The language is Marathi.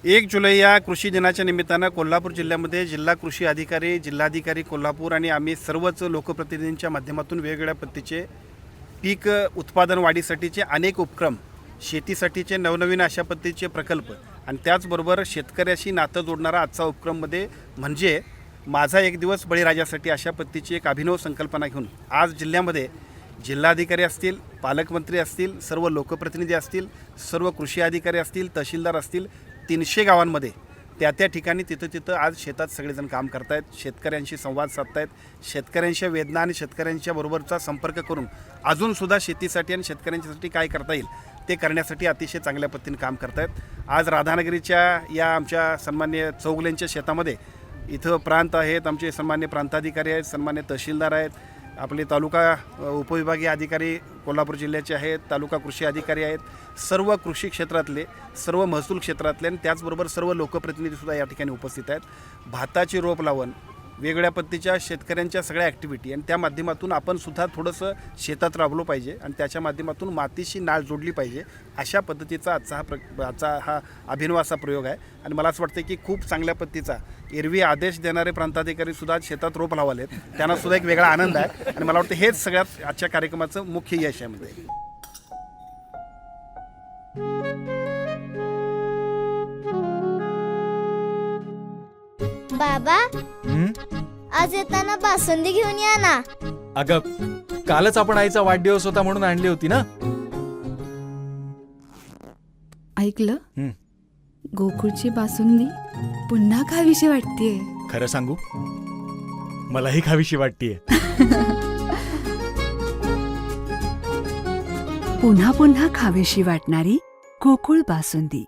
1 जुलै या कृषी दिनाच्या निमित्तानं कोल्हापूर जिल्ह्यामध्ये जिल्हा कृषी अधिकारी, जिल्हाधिकारी कोल्हापूर आणि आम्ही सर्वच लोकप्रतिनिधींच्या माध्यमातून वेगवेगळ्या पद्धतीचे पीक उत्पादन वाढीसाठीचे अनेक उपक्रम, शेतीसाठीचे नवनवीन अशा पद्धतीचे प्रकल्प आणि त्याचबरोबर शेतकऱ्याशी नातं जोडणारा आजचा उपक्रममध्ये म्हणजे माझा एक दिवस बळीराजासाठी अशा पद्धतीची एक अभिनव संकल्पना घेऊन आज जिल्ह्यामध्ये जिल्हाधिकारी असतील, पालकमंत्री असतील, सर्व लोकप्रतिनिधी असतील, सर्व कृषी अधिकारी असतील, तहसीलदार असतील, 300 गावांमध्ये त्या ठिकाणी तिथं आज शेतात सगळेजण काम करतायत, शेतकऱ्यांशी संवाद साधतायत, शेतकऱ्यांच्या वेदना आणि शेतकऱ्यांच्या बरोबरचा संपर्क करून अजूनसुद्धा शेतीसाठी आणि शेतकऱ्यांच्यासाठी काय करता येईल ते करण्यासाठी अतिशय चांगल्या पद्धतीने काम करतायत। आज राधानगरीच्या या आमच्या सन्माननीय चौगलेंच्या शेतामध्ये इथं प्रांत आहेत, आमचे सन्मान्य प्रांताधिकारी आहेत, सन्मान्य तहसीलदार आहेत, आपले तालुका उपविभागीय अधिकारी कोल्हापूर जिल्ह्याचे आहेत, तालुका कृषी अधिकारी आहेत, सर्व कृषी क्षेत्रातले, सर्व महसूल क्षेत्रातले आणि त्याचबरोबर सर्व लोकप्रतिनिधीसुद्धा या ठिकाणी उपस्थित आहेत। भाताची रोप लावण, वेगवेगळ्या पद्धतीच्या शेतकऱ्यांच्या सगळ्या ॲक्टिव्हिटी आणि त्या माध्यमातून आपण सुद्धा थोडंसं शेतात राबलो पाहिजे आणि त्याच्या माध्यमातून मातीशी नाळ जोडली पाहिजे अशा पद्धतीचा आजचा हा अभिनव असा प्रयोग आहे आणि मला असं वाटतं की खूप चांगल्या पद्धतीचा एरवी आदेश देणारे प्रांताधिकारीसुद्धा शेतात रोप लावलेत, त्यांनासुद्धा एक वेगळा आनंद आहे आणि मला वाटतं हेच सगळ्यात आजच्या कार्यक्रमाचं मुख्य यश आहे म्हणजे। बाबा, आज येताना बासुंदी घेऊन या ना। अगं, कालच आपण आईचा वाढदिवस होता म्हणून आणली होती ना। ऐकलं, गोकुळची बासुंदी पुन्हा खावीशी वाटतेय। खरं सांगू, मलाही खावीशी वाटतेय। पुन्हा पुन्हा खावीशी वाटणारी गोकुळ बासुंदी।